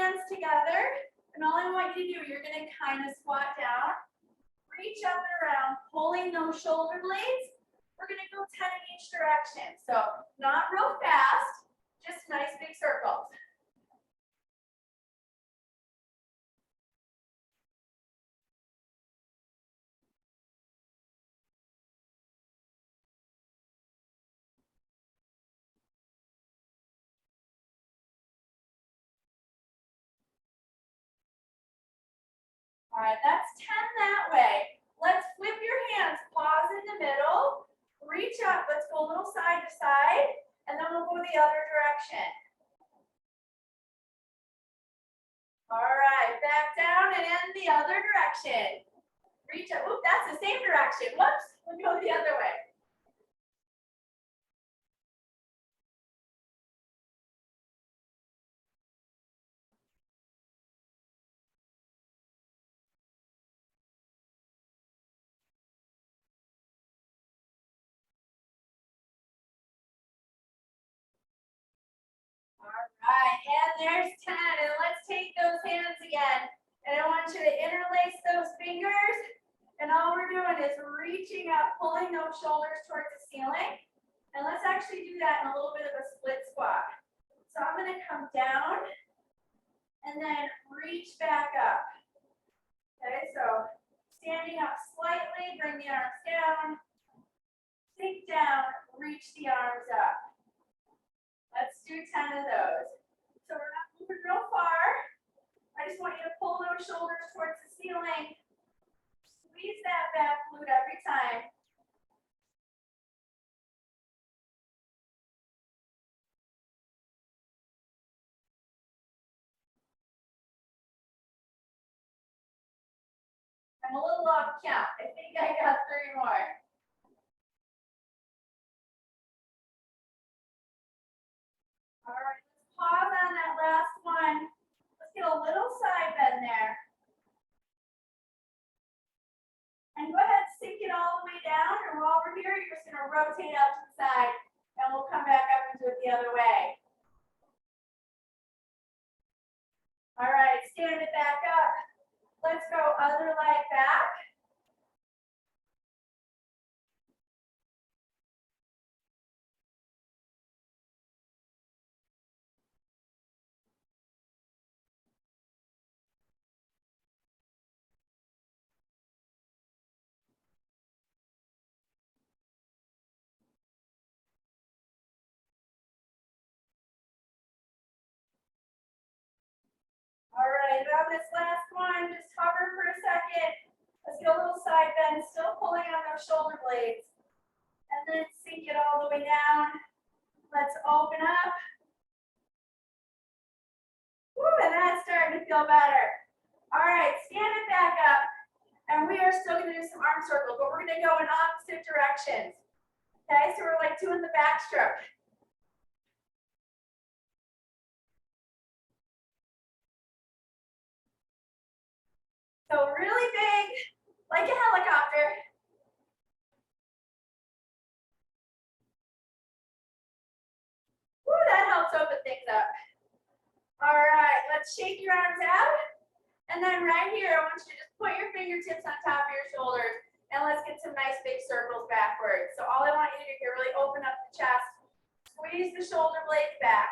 hands together, and all I want you to do, you're going to kind of squat down, reach up and around, pulling those shoulder blades. We're going to go 10 in each direction. So not real fast, just nice big circles. All right, that's 10 that way. Let's flip your hands, pause in the middle, reach up, let's go a little side to side, and then we'll go the other direction. All right, back down and in the other direction. Reach up, oop, that's the same direction. Whoops, we'll go the other way. Right, and there's 10. And let's take those hands again. And I want you to interlace those fingers. And all we're doing is reaching up, pulling those shoulders towards the ceiling. And let's actually do that in a little bit of a split squat. So I'm going to come down and then reach back up. Okay, so standing up slightly, bring the arms down. Sink down, reach the arms up. Let's do 10 of those. So we're not moving real far. I just want you to pull those shoulders towards the ceiling. Squeeze that back glute every time. I'm a little off count. I think I got 3 more. All right, let's pause on that last one. Let's get a little side bend there. And go ahead, sink it all the way down. And while we're here, you're just going to rotate out to the side. And we'll come back up and do it the other way. All right, stand it back up. Let's go other leg back. All right, on this last one, just hover for a second. Let's get a little side bend, still pulling on those shoulder blades. And then sink it all the way down. Let's open up. Woo, and that's starting to feel better. All right, stand it back up. And we are still going to do some arm circles, but we're going to go in opposite directions. Okay, so we're like doing the backstroke. So really big, like a helicopter. Woo, that helps open things up. All right, let's shake your arms out. And then right here, I want you to just put your fingertips on top of your shoulders. And let's get some nice big circles backwards. So all I want you to do here, really open up the chest. Squeeze the shoulder blades back.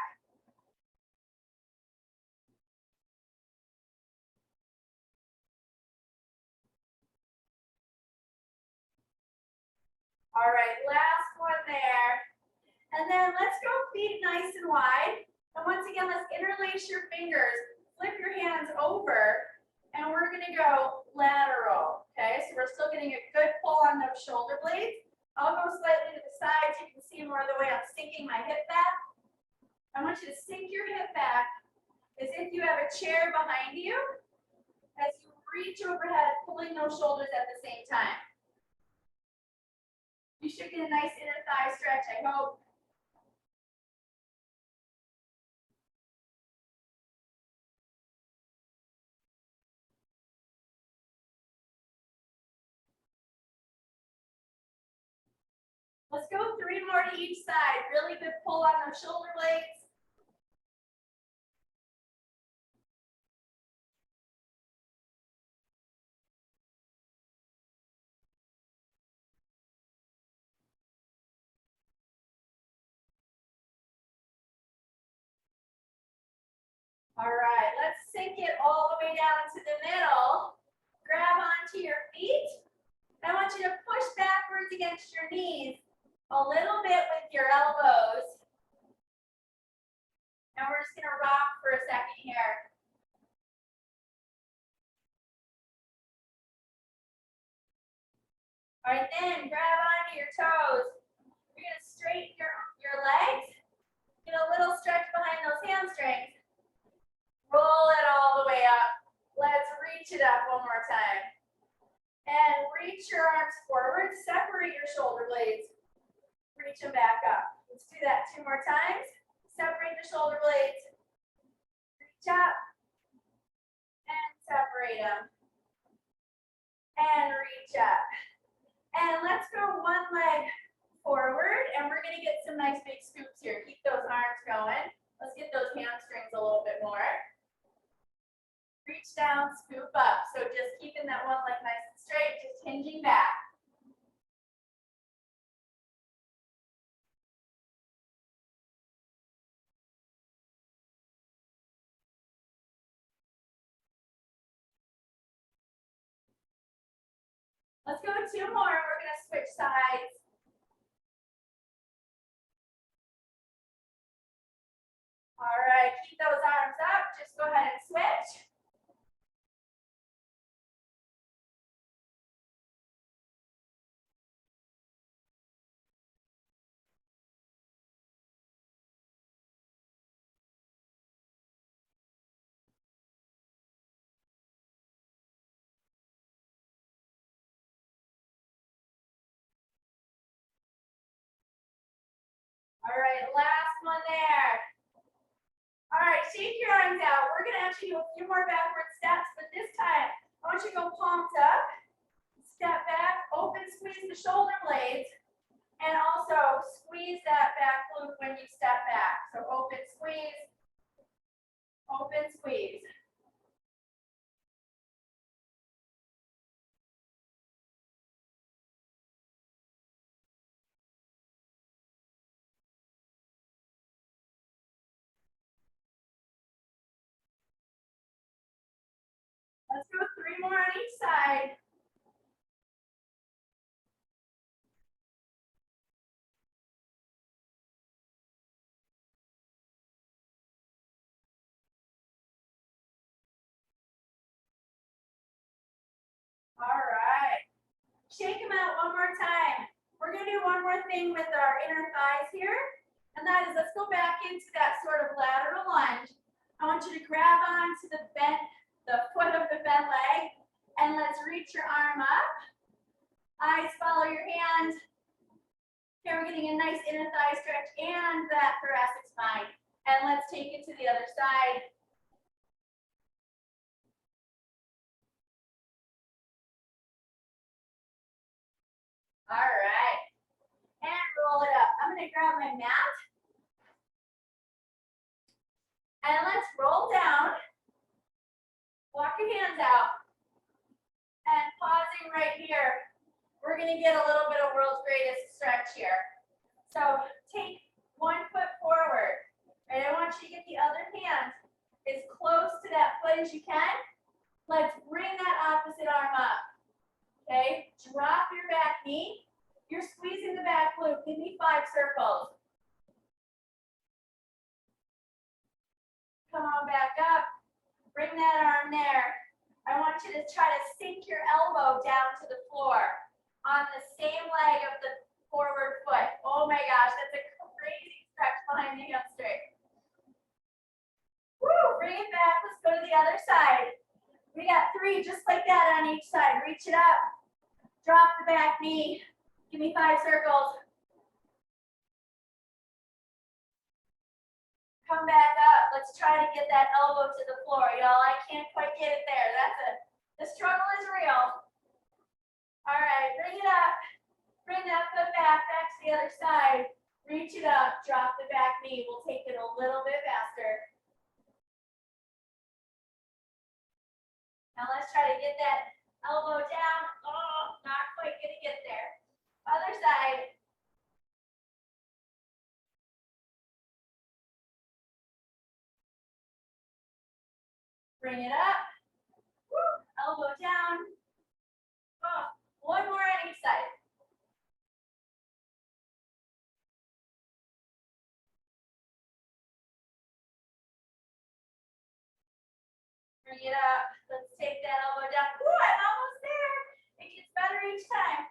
All right, last one there. And then let's go feet nice and wide. And once again, let's interlace your fingers. Flip your hands over. And we're going to go lateral. Okay, so we're still getting a good pull on those shoulder blades. I'll go slightly to the side so you can see more of the way I'm sinking my hip back. I want you to sink your hip back as if you have a chair behind you as you reach overhead, pulling those shoulders at the same time. You should get a nice inner thigh stretch, I hope. Let's go 3 more to each side. Really good pull on those shoulder blades. All right, let's sink it all the way down to the middle. Grab onto your feet. I want you to push backwards against your knees a little bit with your elbows. And we're just gonna rock for a second here. All right, then grab onto your toes. You're gonna straighten your legs. Get a little stretch behind those hamstrings. Roll it all the way up. Let's reach it up one more time. And reach your arms forward. Separate your shoulder blades. Reach them back up. Let's do that 2 more times. Separate the shoulder blades. Reach up. And separate them. And reach up. And let's go one leg forward. And we're going to get some nice big scoops here. Keep those arms going. Let's get those hamstrings a little bit more. Reach down, scoop up. So just keeping that one leg nice and straight, just hinging back. Let's go 2 more. We're going to switch sides. All right, keep those arms up. Just go ahead and switch. All right, last one there. All right, shake your arms out. We're gonna actually do a few more backward steps, but this time, I want you to go palms up, step back, open, squeeze the shoulder blades, and also squeeze that back glute when you step back. So open, squeeze, open, squeeze. Let's go 3 more on each side. All right. Shake them out one more time. We're going to do one more thing with our inner thighs here. And that is, let's go back into that sort of lateral lunge. I want you to grab onto the foot of the bent leg. And let's reach your arm up. Eyes follow your hand. Here we're getting a nice inner thigh stretch and that thoracic spine. And let's take it to the other side. All right. And roll it up. I'm going to grab my mat. And let's roll down. Walk your hands out. And pausing right here. We're going to get a little bit of world's greatest stretch here. So take 1 foot forward. And I want you to get the other hand as close to that foot as you can. Let's bring that opposite arm up. Okay, drop your back knee. You're squeezing the back glute. Give me 5 circles. Come on back up. Bring that arm there. I want you to try to sink your elbow down to the floor on the same leg of the forward foot. Oh my gosh, that's a crazy stretch behind the hamstring. Woo, bring it back. Let's go to the other side. We got 3 just like that on each side. Reach it up. Drop the back knee. Give me 5 circles. Come back up. Let's try to get that elbow to the floor. Y'all, I can't quite get it there. The struggle is real. All right, bring it up. Bring that foot back to the other side. Reach it up, drop the back knee. We'll take it a little bit faster. Now let's try to get that elbow down. Oh, not quite gonna get there. Other side. Bring it up. Woo. Elbow down. Oh, one more on each side. Bring it up. Let's take that elbow down. Woo, I'm almost there. It gets better each time.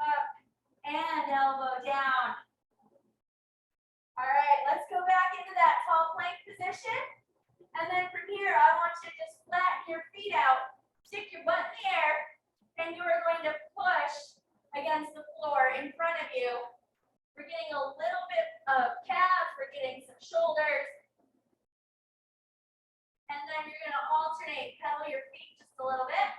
Up and elbow down. All right, let's go back into that tall plank position. And then from here, I want you to just flatten your feet out, stick your butt in the air, and you are going to push against the floor in front of you. We're getting a little bit of calves, we're getting some shoulders. And then you're going to alternate, pedal your feet just a little bit.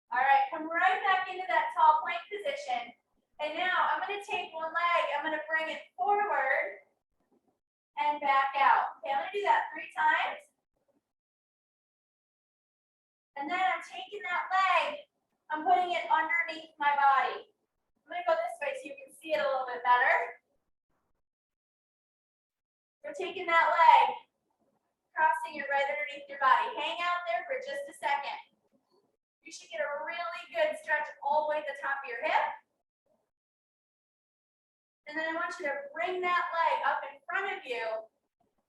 All right, come right back into that tall plank position. And now I'm going to take one leg, I'm going to bring it forward and back out. Okay, I'm going to do that 3 times. And then I'm taking that leg, I'm putting it underneath my body. I'm going to go this way so you can see it a little bit better. We're taking that leg, crossing it right underneath your body. Hang out there for just a second. You should get a really good stretch all the way to the top of your hip. And then I want you to bring that leg up in front of you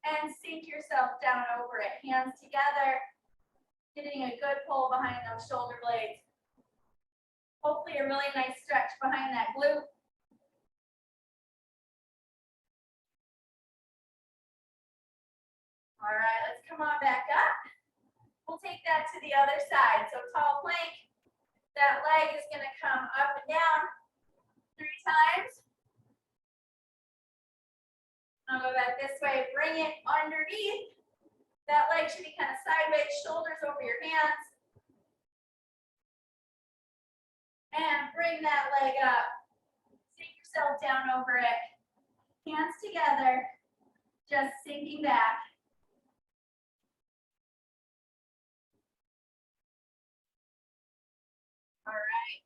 and sink yourself down over it. Hands together, getting a good pull behind those shoulder blades. Hopefully a really nice stretch behind that glute. All right, let's come on back up. We'll take that to the other side. So tall plank, that leg is going to come up and down 3 times. I'll go back this way, bring it underneath. That leg should be kind of sideways, shoulders over your hands. And bring that leg up. Sink yourself down over it. Hands together, just sinking back. All right.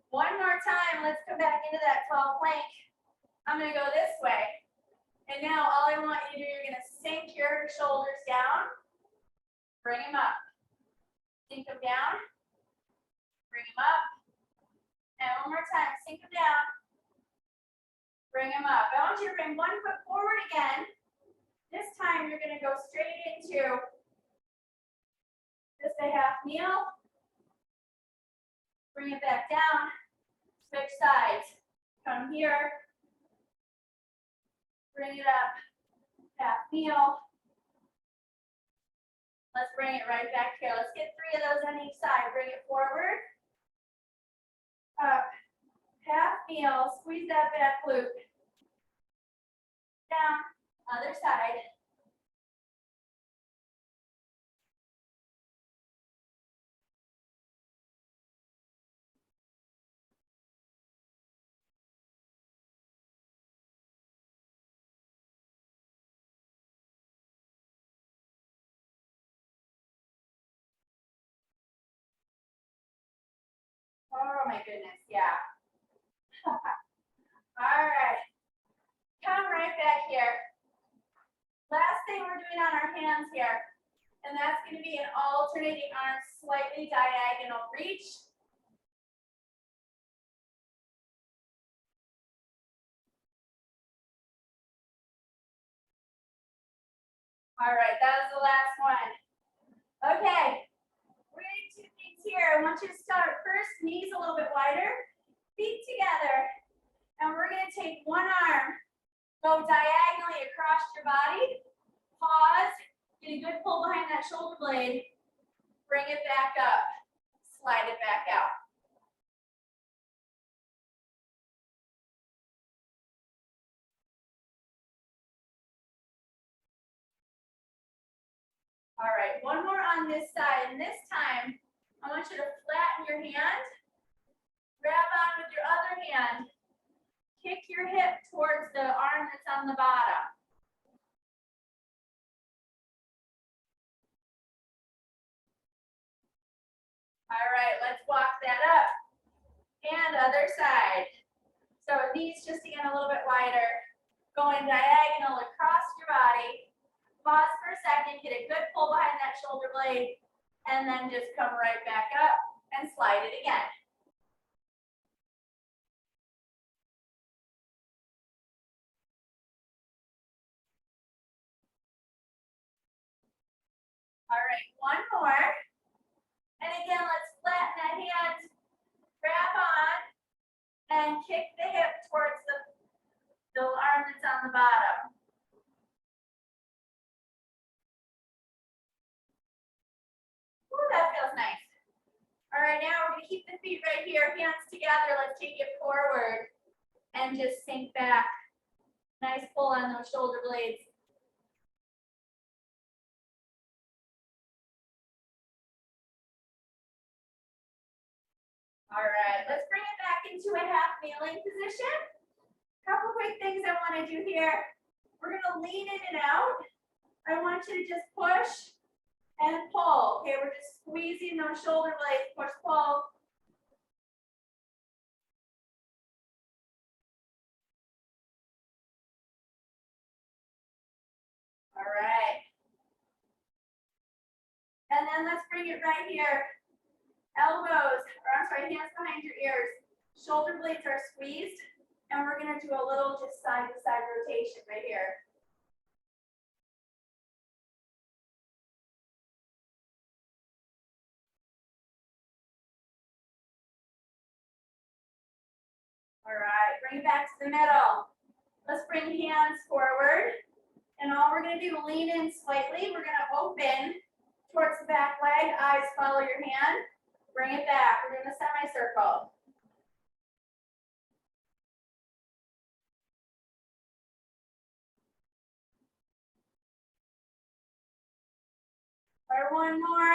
One more time, let's come back into that tall plank. I'm going to go this way. And now all I want you to do, you're going to sink your shoulders down, bring them up. Sink them down, bring them up. And one more time, sink them down, bring them up. I want you to bring one foot forward again. This time you're going to go straight into just a half kneel. Bring it back down, switch sides. Come here. Bring it up, half kneel. Let's bring it right back here. Let's get 3 of those on each side. Bring it forward, up, half kneel, squeeze that back glute. Down, other side. Oh my goodness, yeah. All right, come right back here. Last thing we're doing on our hands here, and that's going to be an alternating arm, slightly diagonal reach. All right, that was the last one. Okay, we're going to do 2 things here. I want you to start first, knees a little bit wider, feet together, and we're going to take one arm, go diagonally across your body, pause, get a good pull behind that shoulder blade, bring it back up, slide it back out. All right, one more on this side, and this time, I want you to flatten your hand, grab on with your other hand, kick your hip towards the arm that's on the bottom. All right, let's walk that up. And other side. So knees just to get a little bit wider. Going diagonal across your body. Pause for a second, get a good pull behind that shoulder blade, and then just come right back up and slide it again. All right, one more. And again, let's flatten that hand, grab on, and kick the hip towards the arm that's on the bottom. Ooh, that feels nice. All right, now we're gonna keep the feet right here, hands together. Let's take it forward and just sink back. Nice pull on those shoulder blades. All right, let's bring it back into a half kneeling position. Couple quick things I want to do here. We're gonna lean in and out. I want you to just push and pull. Okay, we're just squeezing those shoulder blades, push, pull. All right. And then let's bring it right here. Elbows, or I'm sorry, hands behind your ears. Shoulder blades are squeezed, and we're gonna do a little just side to side rotation right here. All right, bring it back to the middle. Let's bring hands forward. And all we're gonna do, lean in slightly. We're gonna open towards the back leg, eyes follow your hand. Bring it back, we're doing a semicircle. Or one more.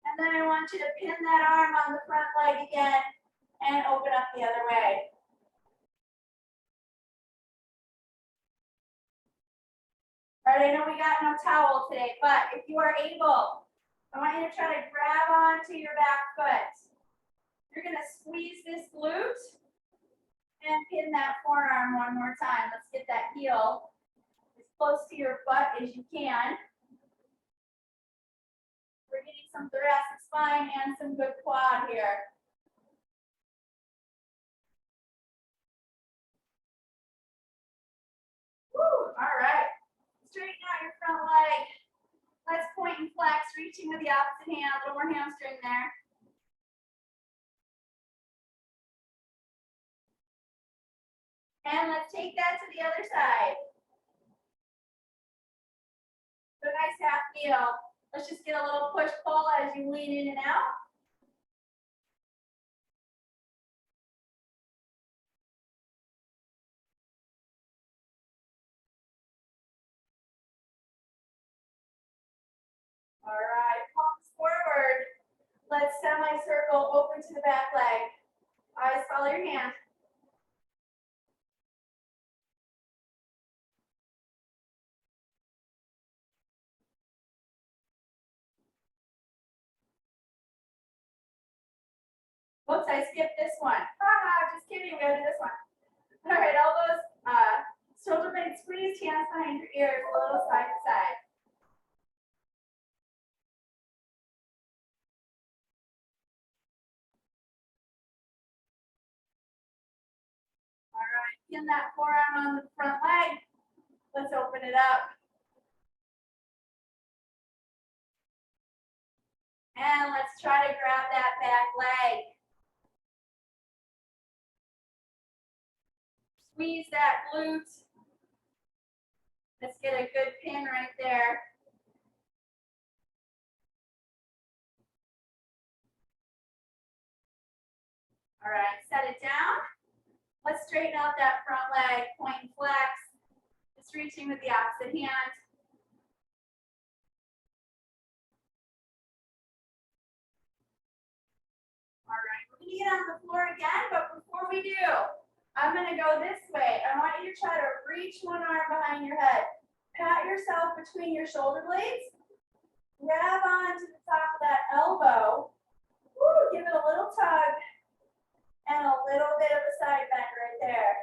And then I want you to pin that arm on the front leg again and open up the other way. All right, I know we got no towel today, but if you are able, I want you to try to grab onto your back foot. You're gonna squeeze this glute and pin that forearm one more time. Let's get that heel as close to your butt as you can. We're getting some thoracic spine and some good quad here. Woo, all right. Straighten out your front leg. Let's point and flex, reaching with the opposite hand, a little more hamstring there. And let's take that to the other side. So nice half kneel. Let's just get a little push pull as you lean in and out. All right, palms forward. Let's semicircle open to the back leg. Eyes follow your hand. Whoops, I skipped this one. Just kidding, we gotta do this one. All right, elbows, shoulder blades squeezed, hands behind your ears, a little side to side. All right, pin that forearm on the front leg. Let's open it up. And let's try to grab that back leg. Squeeze that glute. Let's get a good pin right there. All right, set it down. Let's straighten out that front leg, point and flex. Just reaching with the opposite hand. All right, we're gonna get on the floor again, but before we do, I'm gonna go this way. I want you to try to reach one arm behind your head. Pat yourself between your shoulder blades grab onto the top of that elbow. Woo, give it a little tug and a little bit of a side bend right there.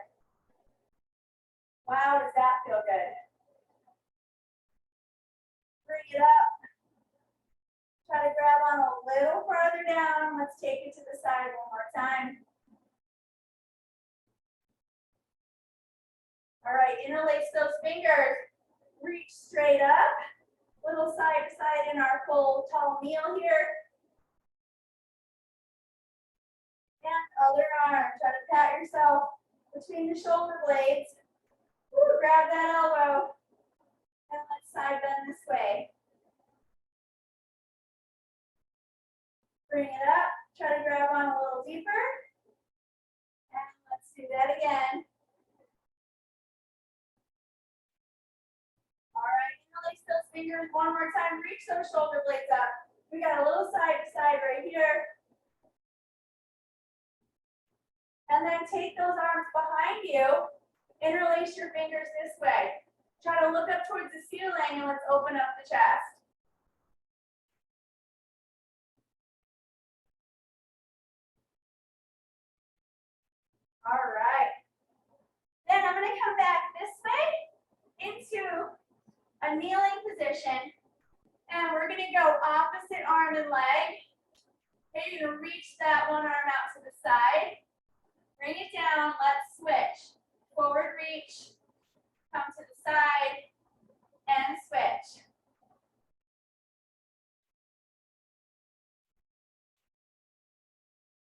Wow, does that feel good? Bring it up. Try to grab on a little farther down. Let's take it to the side one more time. All right, interlace those fingers. Reach straight up. Little side to side in our full tall kneel here. And other arm. Try to pat yourself between the shoulder blades. Woo, grab that elbow. And let's side bend this way. Bring it up. Try to grab on a little deeper. And let's do that again. All right, interlace those fingers one more time. Reach those shoulder blades up. We got a little side to side right here. And then take those arms behind you. Interlace your fingers this way. Try to look up towards the ceiling and let's open up the chest. All right. Then I'm going to come back this way into a kneeling position. And we're going to go opposite arm and leg. Okay, you're going to reach that one arm out to the side. Bring it down. Let's switch. Forward reach. Come to the side. And switch.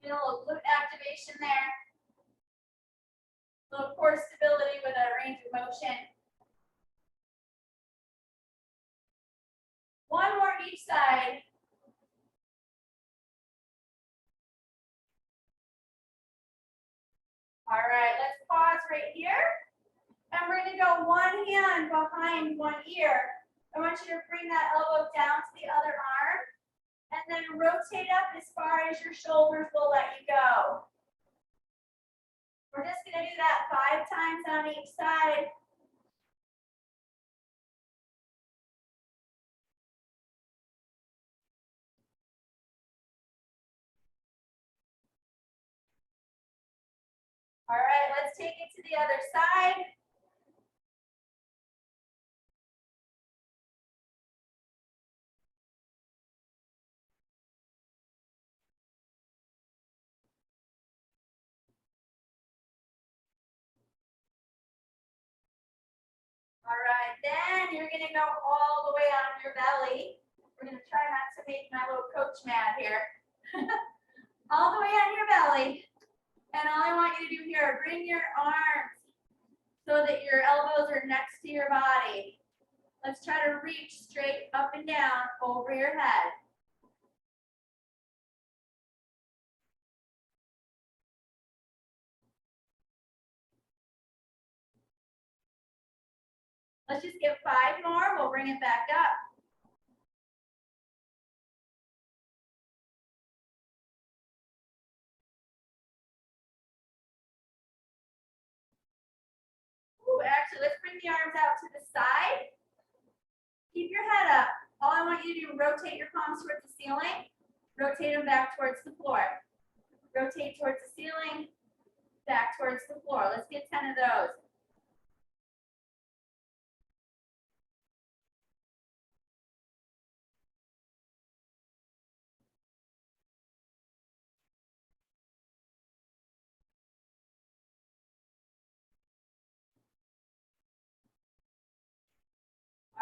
Get a little glute activation there. A little core stability with a range of motion. One more each side. All right, let's pause right here. And we're going to go one hand behind one ear. I want you to bring that elbow down to the other arm. And then rotate up as far as your shoulders will let you go. We're just going to do that 5 times on each side. All right, let's take it to the other side. All right, then you're going to go all the way on your belly. We're going to try not to make my little coach mad here. All the way on your belly. And all I want you to do here, bring your arms so that your elbows are next to your body. Let's try to reach straight up and down over your head. Let's just get 5 more. We'll bring it back up. Ooh, actually, let's bring the arms out to the side. Keep your head up. All I want you to do is rotate your palms towards the ceiling. Rotate them back towards the floor. Rotate towards the ceiling, back towards the floor. Let's get 10 of those.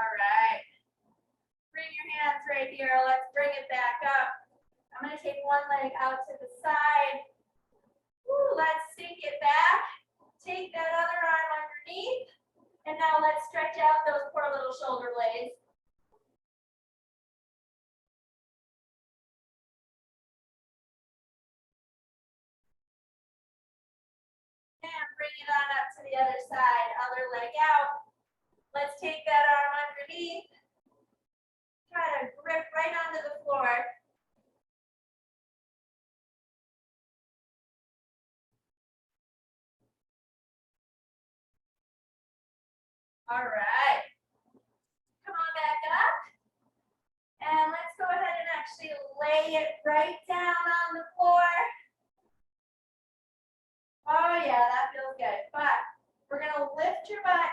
All right. Bring your hands right here. Let's bring it back up. I'm going to take one leg out to the side. Woo, let's sink it back. Take that other arm underneath. And now let's stretch out those poor little shoulder blades. And bring it on up to the other side. Other leg out. Let's take that arm underneath. Try to grip right onto the floor. All right. Come on back up. lay it right down on the floor. Oh yeah, that feels good. But we're gonna lift your butt.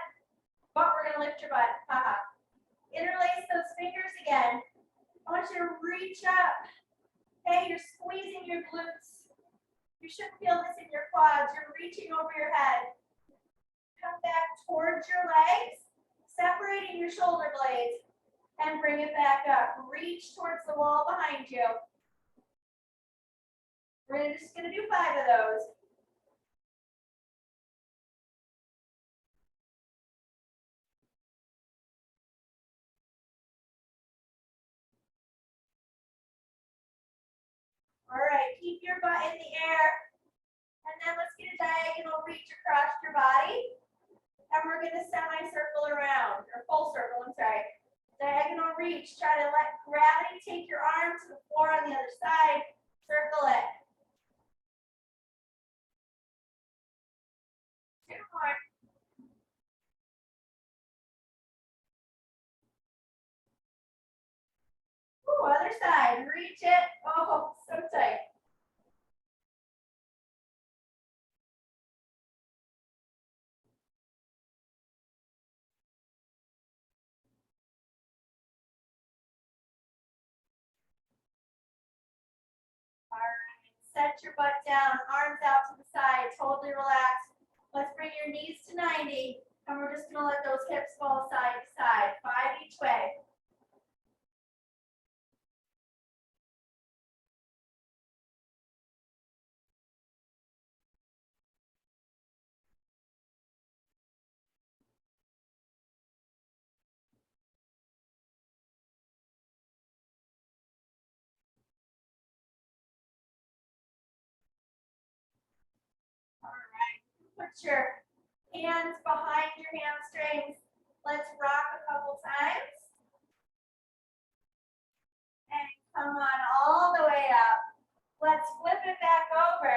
Haha. Interlace those fingers again. I want you to reach up. Hey, you're squeezing your glutes. You should feel this in your quads. You're reaching over your head. Come back towards your legs, separating your shoulder blades, and bring it back up. Reach towards the wall behind you. We're just gonna do 5 of those. All right, keep your butt in the air. And then let's get a diagonal reach across your body. And we're gonna semicircle around, or full circle, I'm sorry. Diagonal reach, try to let gravity take your arm to the floor on the other side. Circle it. 2 more. Ooh, other side, reach it. Oh, so tight. All right, set your butt down, arms out to the side, totally relaxed. Let's bring your knees to 90, and we're just gonna let those hips fall side to side, 5 each way. All right, put your hands behind your hamstrings. Let's rock a couple times. And come on all the way up. Let's flip it back over.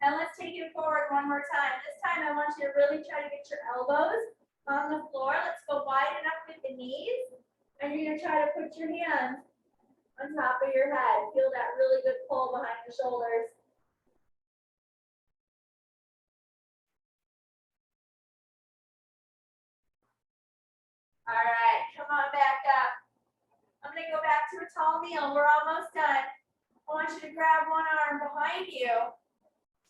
And let's take it forward one more time. This time I want you to really try to get your elbows on the floor. Let's go wide enough with the knees. And you're gonna try to put your hands on top of your head. Feel that really good pull behind the shoulders. All right, come on back up. I'm gonna go back to a tall kneel. We're almost done. I want you to grab one arm behind you.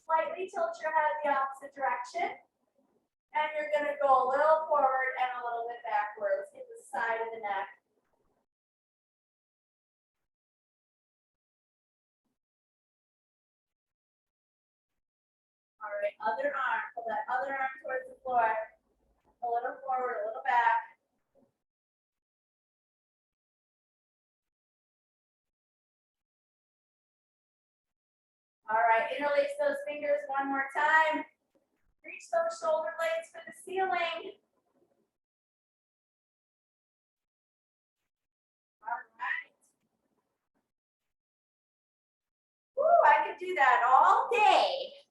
Slightly tilt your head the opposite direction. And you're gonna go a little forward and a little bit backwards. Hit the side of the neck. All right, other arm. Pull that other arm towards the floor. A little forward, a little back. All right, interlace those fingers one more time. Reach those shoulder blades for the ceiling. All right. Woo, I could do that all day.